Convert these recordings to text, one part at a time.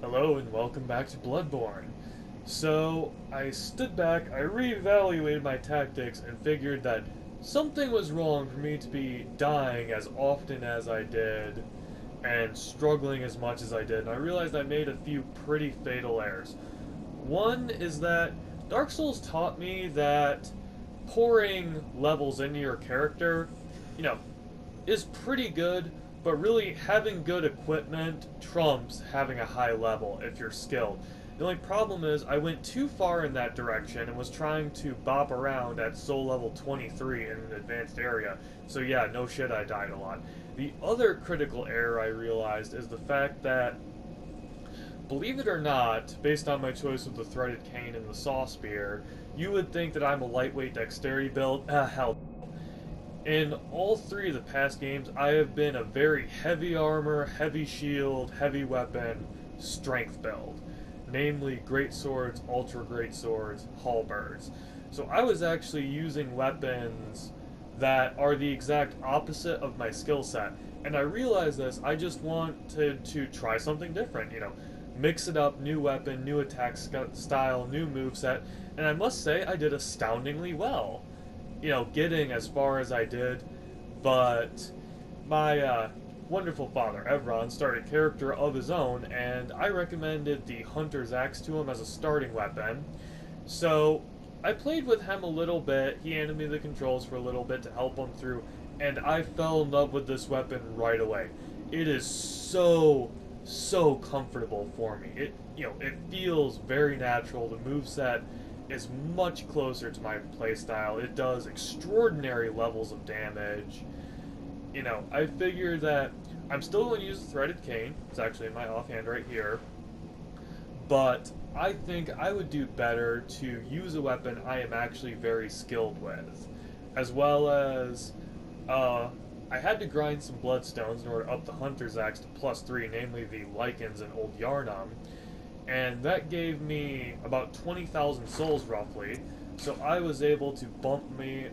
Hello and welcome back to Bloodborne. So, I stood back, I reevaluated my tactics, and figured that something was wrong for me to be dying as often as I did and struggling as much as I did. And I realized I made a few pretty fatal errors. One is that Dark Souls taught me that pouring levels into your character, you know, is pretty good, but really having good equipment trumps having a high level if you're skilled. The only problem is I went too far in that direction and was trying to bop around at soul level 23 in an advanced area. So yeah, no shit, I died a lot. The other critical error I realized is the fact that, believe it or not, based on my choice of the threaded cane and the saw spear, you would think that I'm a lightweight dexterity build. Hell, in all three of the past games, I have been a very heavy armor, heavy shield, heavy weapon, strength build. Namely, great swords, ultra great swords, halberds. So I was actually using weapons that are the exact opposite of my skill set. And I realized this, I just wanted to try something different, mix it up, new weapon, new attack style, new moveset, and I must say I did astoundingly well, getting as far as I did, but my wonderful father, Evron, started a character of his own, and I recommended the Hunter's Axe to him as a starting weapon. So I played with him a little bit, he handed me the controls for a little bit to help him through, and I fell in love with this weapon right away. It is so comfortable for me. It feels very natural. The moveset is much closer to my playstyle. It does extraordinary levels of damage. I figure that I'm still going to use the threaded cane. It's actually in my offhand right here. But I think I would do better to use a weapon I am actually very skilled with. As well as, I had to grind some bloodstones in order to up the Hunter's Axe to +3, namely the Lichens and Old Yarnum, and that gave me about 20,000 souls roughly. So I was able to bump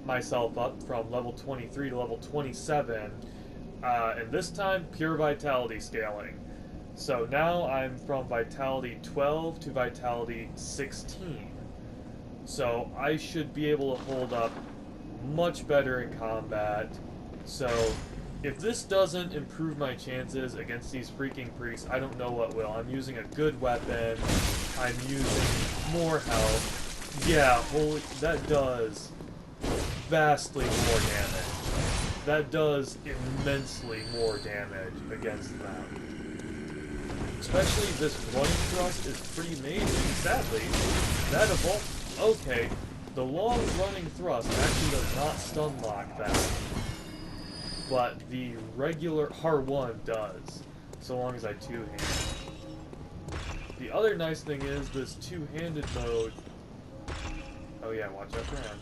myself up from level 23 to level 27, and this time pure vitality scaling. So now I'm from vitality 12 to vitality 16. So I should be able to hold up much better in combat. So if this doesn't improve my chances against these freaking priests, I don't know what will. I'm using a good weapon. I'm using more health. Yeah, holy, that does vastly more damage. That does immensely more damage against them. Especially this running thrust is pretty amazing. Sadly, that evolved. Okay, the long running thrust actually does not stun lock that, but the regular R1 does, so long as I two-hand. The other nice thing is this two-handed mode. Oh yeah, watch out for him.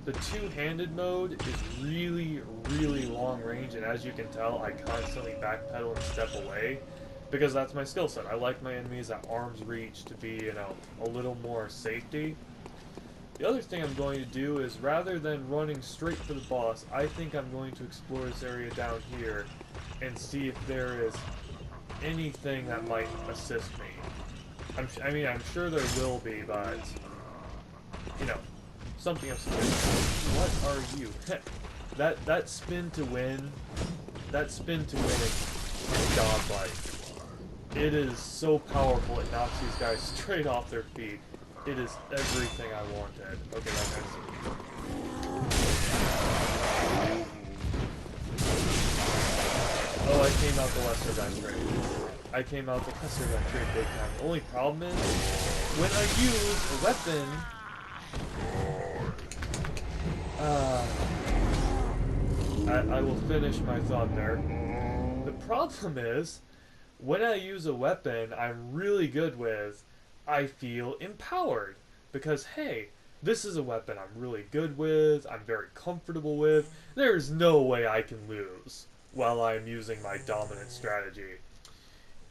The two-handed mode is really long range, and as you can tell, I constantly backpedal and step away, because that's my skill set. I like my enemies at arm's reach to be, a little more safety. The other thing I'm going to do is, rather than running straight for the boss, I think I'm going to explore this area down here and see if there is anything that might assist me. I'm sure there will be, but, something of suggestion. What are you? that spin to win, is godlike. It is so powerful, it knocks these guys straight off their feet. It is everything I wanted. Okay, that guy's... Oh, I came out the lesser guy trade. I came out the lesser guy trade big time. The only problem is, when I use a weapon... I will finish my thought there. The problem is, when I use a weapon I'm really good with, I feel empowered. Because, hey, this is a weapon I'm really good with, I'm very comfortable with, there's no way I can lose while I'm using my dominant strategy.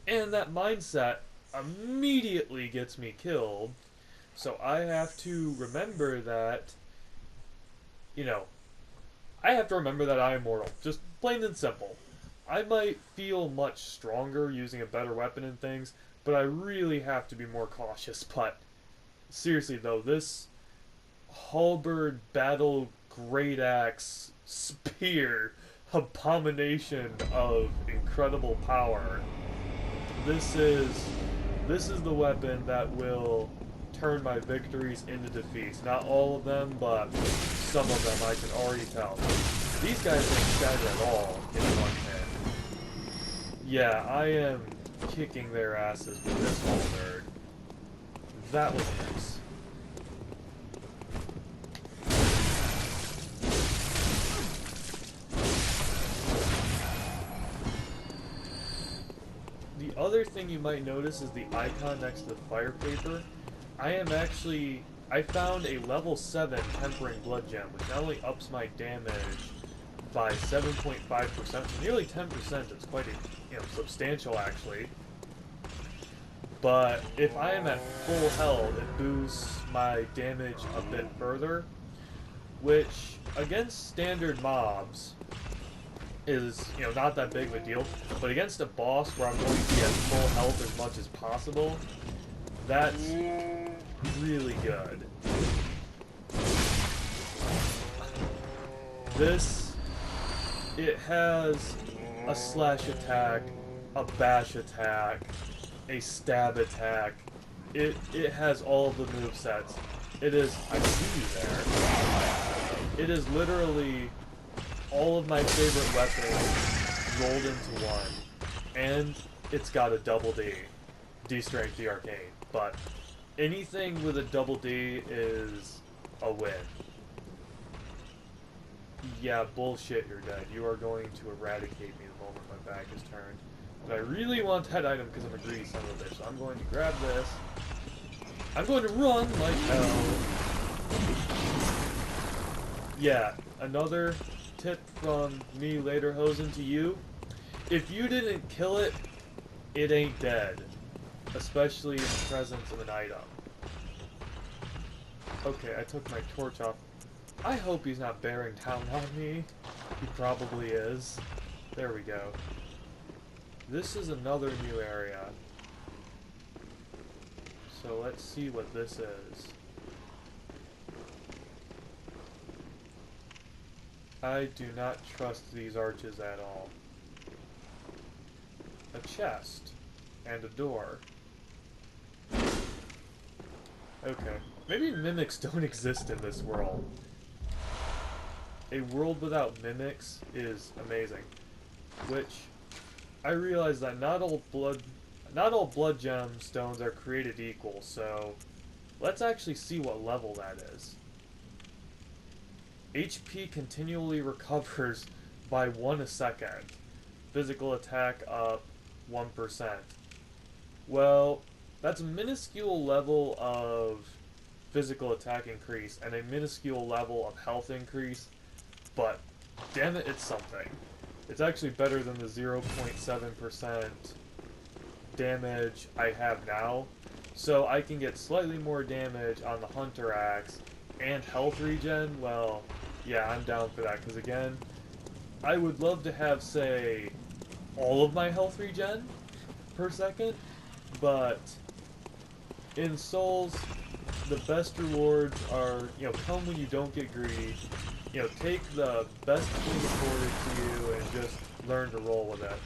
And that mindset immediately gets me killed, so I have to remember that, I have to remember that I'm immortal. Just plain and simple. I might feel much stronger using a better weapon and things, but I really have to be more cautious. But seriously though, this halberd battle great axe spear abomination of incredible power. This is the weapon that will turn my victories into defeats. Not all of them, but some of them I can already tell. These guys ain't dead at all in one hit. Yeah, I am kicking their asses with this halberd. That was nice. The other thing you might notice is the icon next to the fire paper. I found a level 7 Tempering Blood Gem, which not only ups my damage by 7.5%, so nearly 10%, it's quite substantial actually. But if I am at full health, it boosts my damage a bit further, which against standard mobs is, not that big of a deal, but against a boss where I'm going to be at full health as much as possible, that's really good. It has a slash attack, a bash attack, a stab attack. It has all of the movesets. It is, I see you there. It is literally all of my favorite weapons rolled into one, and it's got a double D strength, D arcane. But anything with a double D is a win. Yeah, bullshit, you're dead. You are going to eradicate me the moment my back is turned. But I really want that item because I'm a greedy son of a bitch, so I'm going to grab this. I'm going to run like hell. Yeah, another tip from me, Lederhosen, to you. If you didn't kill it, it ain't dead. Especially in the presence of an item. Okay, I took my torch off. I hope he's not bearing down on me. He probably is. There we go. This is another new area. So let's see what this is. I do not trust these arches at all. A chest. And a door. Okay. Maybe mimics don't exist in this world. A world without mimics is amazing. Which, I realize that not all blood gemstones are created equal, so let's actually see what level that is. HP continually recovers by 1 a second. Physical attack up 1%. Well, that's a minuscule level of physical attack increase and a minuscule level of health increase, but damn it, it's something. It's actually better than the 0.7% damage I have now, so I can get slightly more damage on the Hunter Axe and health regen. Well, yeah, I'm down for that, because again, I would love to have, say, all of my health regen per second, but in Souls, the best rewards are, come when you don't get greedy, take the best thing afforded to you and just learn to roll with it.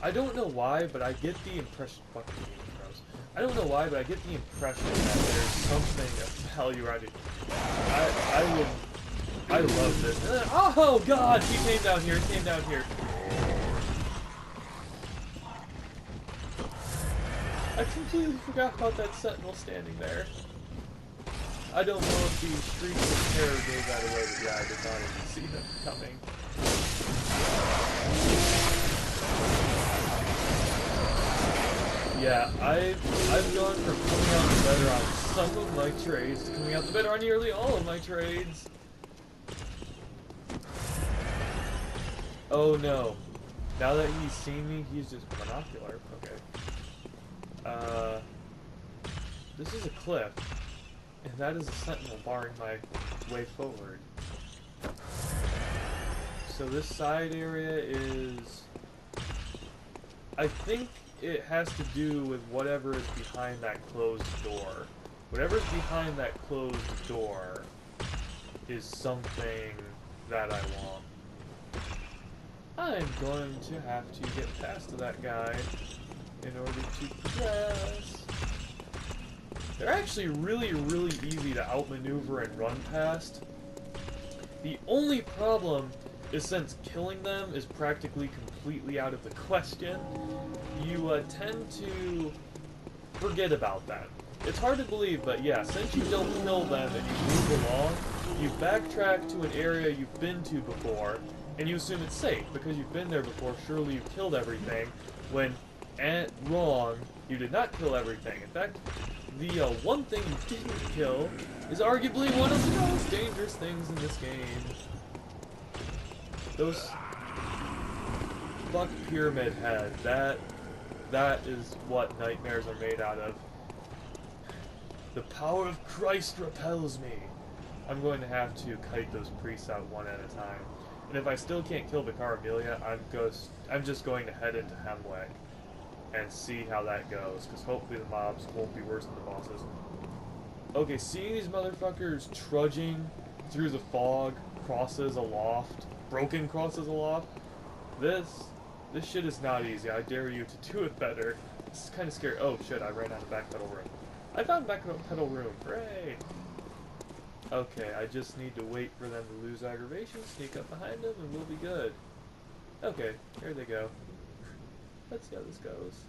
I don't know why, but I get the impression, I don't know why, but I get the impression that there's something of value around it. I love this. Oh god, he came down here, I completely forgot about that sentinel standing there. I don't know if the Streets of Terror gave that away, but yeah, I did not even see them coming. Yeah, I've gone from coming out the better on some of my trades to coming out the better on nearly all of my trades. Oh no. Now that he's seen me, he's just monocular. Okay. This is a cliff, and that is a sentinel barring my way forward. So this side area is... I think it has to do with whatever is behind that closed door. Whatever's behind that closed door is something that I want. I'm going to have to get past that guy in order to progress. They're actually really, really easy to outmaneuver and run past. The only problem is since killing them is practically completely out of the question, you tend to forget about that. It's hard to believe, but yeah, since you don't kill them and you move along, you backtrack to an area you've been to before, and you assume it's safe, because you've been there before, surely you've killed everything, when, wrong, you did not kill everything. In fact, the one thing you didn't kill is arguably one of the most dangerous things in this game. Those fuck pyramid head, that is what nightmares are made out of. The power of Christ repels me. I'm going to have to kite those priests out one at a time. And if I still can't kill Vicar Amelia, I'm just going to head into Hemwick and see how that goes, because hopefully the mobs won't be worse than the bosses. Okay, seeing these motherfuckers trudging through the fog, crosses aloft, broken crosses aloft, this shit is not easy. I dare you to do it better. This is kind of scary. Oh shit, I ran out of backpedal room. I found backpedal room. Hooray! Okay, I just need to wait for them to lose aggravation, sneak up behind them, and we'll be good. Okay, here they go. Let's see how this goes.